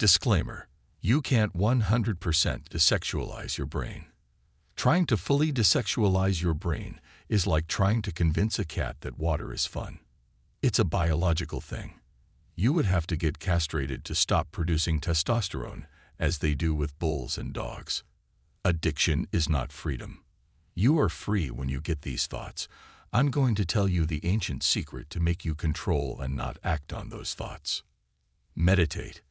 Disclaimer: you can't 100% desexualize your brain. Trying to fully desexualize your brain is like trying to convince a cat that water is fun. It's a biological thing. You would have to get castrated to stop producing testosterone, as they do with bulls and dogs. Addiction is not freedom. You are free when you get these thoughts. I'm going to tell you the ancient secret to make you control and not act on those thoughts. Meditate.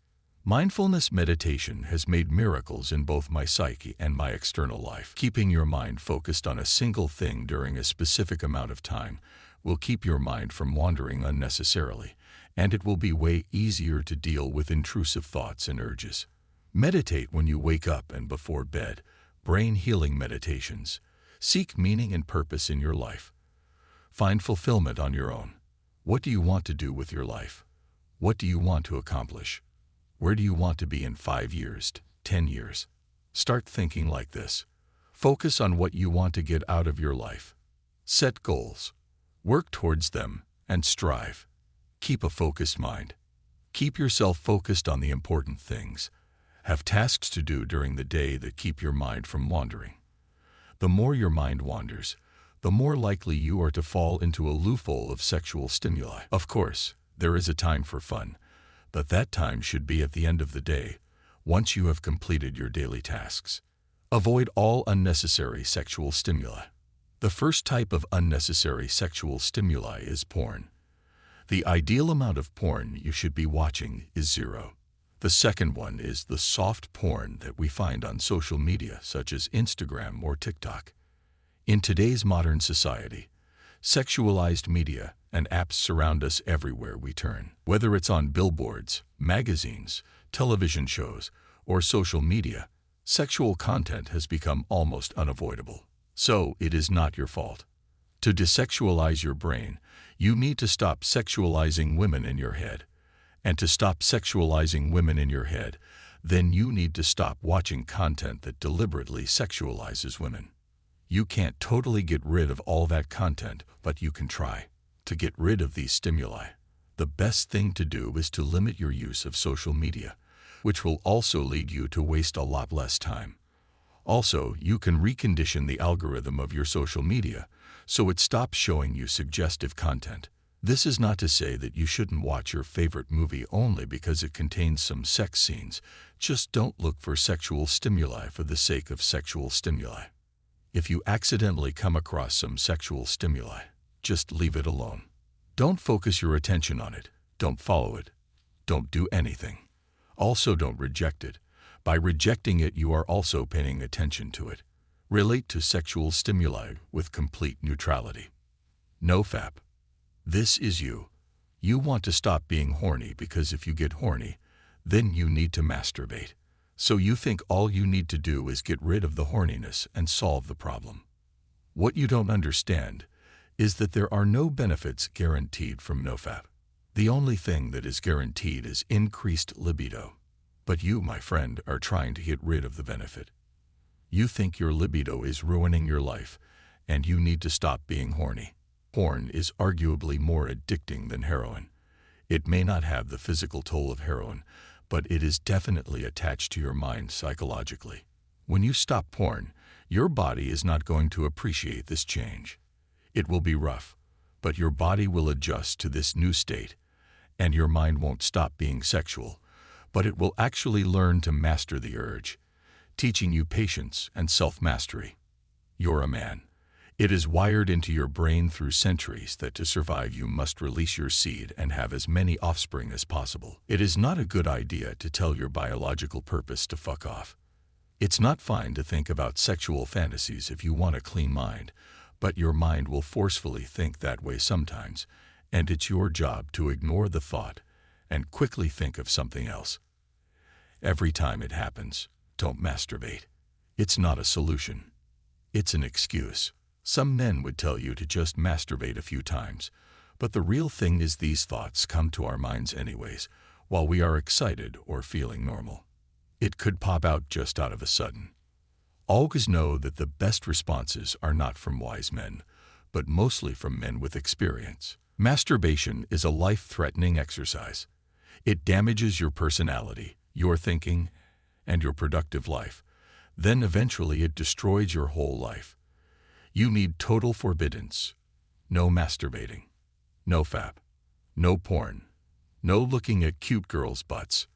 Mindfulness meditation has made miracles in both my psyche and my external life. Keeping your mind focused on a single thing during a specific amount of time will keep your mind from wandering unnecessarily, and it will be way easier to deal with intrusive thoughts and urges. Meditate when you wake up and before bed. Brain healing meditations. Seek meaning and purpose in your life. Find fulfillment on your own. What do you want to do with your life? What do you want to accomplish? Where do you want to be in 5 years, 10 years? Start thinking like this. Focus on what you want to get out of your life. Set goals. Work towards them and strive. Keep a focused mind. Keep yourself focused on the important things. Have tasks to do during the day that keep your mind from wandering. The more your mind wanders, the more likely you are to fall into a loophole of sexual stimuli. Of course, there is a time for fun, but that time should be at the end of the day, once you have completed your daily tasks. Avoid all unnecessary sexual stimuli. The first type of unnecessary sexual stimuli is porn. The ideal amount of porn you should be watching is 0. The second one is the soft porn that we find on social media such as Instagram or TikTok. In today's modern society, sexualized media and apps surround us everywhere we turn. Whether it's on billboards, magazines, television shows, or social media, sexual content has become almost unavoidable. So it is not your fault. To desexualize your brain, you need to stop sexualizing women in your head. And to stop sexualizing women in your head, then you need to stop watching content that deliberately sexualizes women. You can't totally get rid of all that content, but you can try to get rid of these stimuli. The best thing to do is to limit your use of social media, which will also lead you to waste a lot less time. Also, you can recondition the algorithm of your social media so it stops showing you suggestive content. This is not to say that you shouldn't watch your favorite movie only because it contains some sex scenes. Just don't look for sexual stimuli for the sake of sexual stimuli. If you accidentally come across some sexual stimuli, just leave it alone. Don't focus your attention on it. Don't follow it. Don't do anything. Also, don't reject it. By rejecting it, you are also paying attention to it. Relate to sexual stimuli with complete neutrality. NoFap. This is you. You want to stop being horny because if you get horny, then you need to masturbate. So you think all you need to do is get rid of the horniness and solve the problem. What you don't understand is that there are no benefits guaranteed from NoFap. The only thing that is guaranteed is increased libido. But you, my friend, are trying to get rid of the benefit. You think your libido is ruining your life, and you need to stop being horny. Porn is arguably more addicting than heroin. It may not have the physical toll of heroin, but it is definitely attached to your mind psychologically. When you stop porn, your body is not going to appreciate this change. It will be rough, but your body will adjust to this new state, and your mind won't stop being sexual, but it will actually learn to master the urge, teaching you patience and self-mastery. You're a man. It is wired into your brain through centuries that to survive you must release your seed and have as many offspring as possible. It is not a good idea to tell your biological purpose to fuck off. It's not fine to think about sexual fantasies if you want a clean mind, but your mind will forcefully think that way sometimes, and it's your job to ignore the thought and quickly think of something else. Every time it happens, don't masturbate. It's not a solution. It's an excuse. Some men would tell you to just masturbate a few times, but the real thing is these thoughts come to our minds anyways, while we are excited or feeling normal. It could pop out just out of a sudden. Always know that the best responses are not from wise men, but mostly from men with experience. Masturbation is a life-threatening exercise. It damages your personality, your thinking, and your productive life. Then eventually it destroys your whole life. You need total forbiddance. No masturbating. No fap. No porn. No looking at cute girls' butts.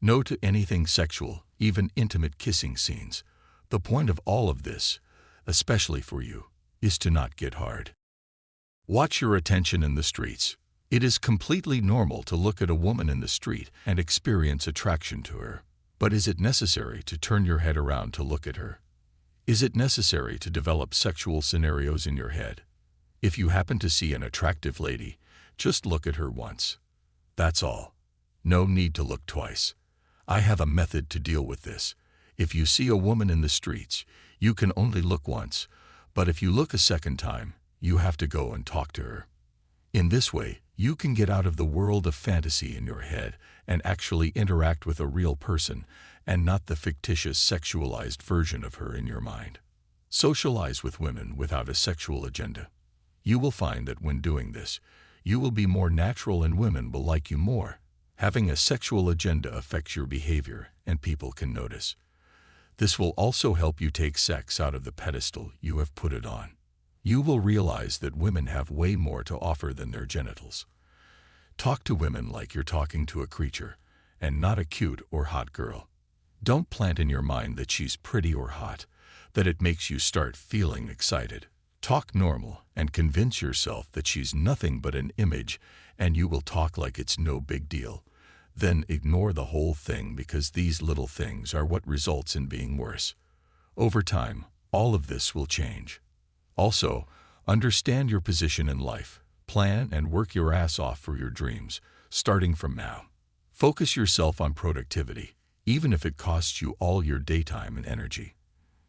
No to anything sexual, even intimate kissing scenes. The point of all of this, especially for you, is to not get hard. Watch your attention in the streets. It is completely normal to look at a woman in the street and experience attraction to her. But is it necessary to turn your head around to look at her? Is it necessary to develop sexual scenarios in your head? If you happen to see an attractive lady, just look at her once. That's all. No need to look twice. I have a method to deal with this. If you see a woman in the streets, you can only look once, but if you look a second time, you have to go and talk to her. In this way, you can get out of the world of fantasy in your head and actually interact with a real person and not the fictitious sexualized version of her in your mind. Socialize with women without a sexual agenda. You will find that when doing this, you will be more natural and women will like you more. Having a sexual agenda affects your behavior and people can notice. This will also help you take sex out of the pedestal you have put it on. You will realize that women have way more to offer than their genitals. Talk to women like you're talking to a creature, and not a cute or hot girl. Don't plant in your mind that she's pretty or hot, that it makes you start feeling excited. Talk normal and convince yourself that she's nothing but an image, and you will talk like it's no big deal. Then ignore the whole thing because these little things are what results in being worse. Over time, all of this will change. Also, understand your position in life. Plan and work your ass off for your dreams, starting from now. Focus yourself on productivity, even if it costs you all your daytime and energy.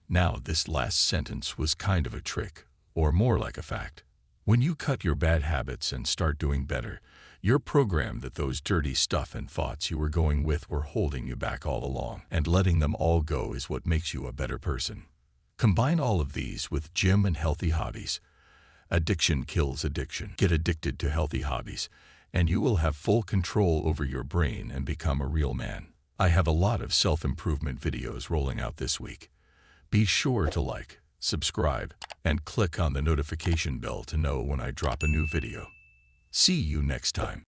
Now, this last sentence was kind of a trick, or more like a fact. When you cut your bad habits and start doing better, you're programmed that those dirty stuff and thoughts you were going with were holding you back all along, and letting them all go is what makes you a better person. Combine all of these with gym and healthy hobbies. Addiction kills addiction. Get addicted to healthy hobbies, and you will have full control over your brain and become a real man. I have a lot of self-improvement videos rolling out this week. Be sure to like, subscribe, and click on the notification bell to know when I drop a new video. See you next time.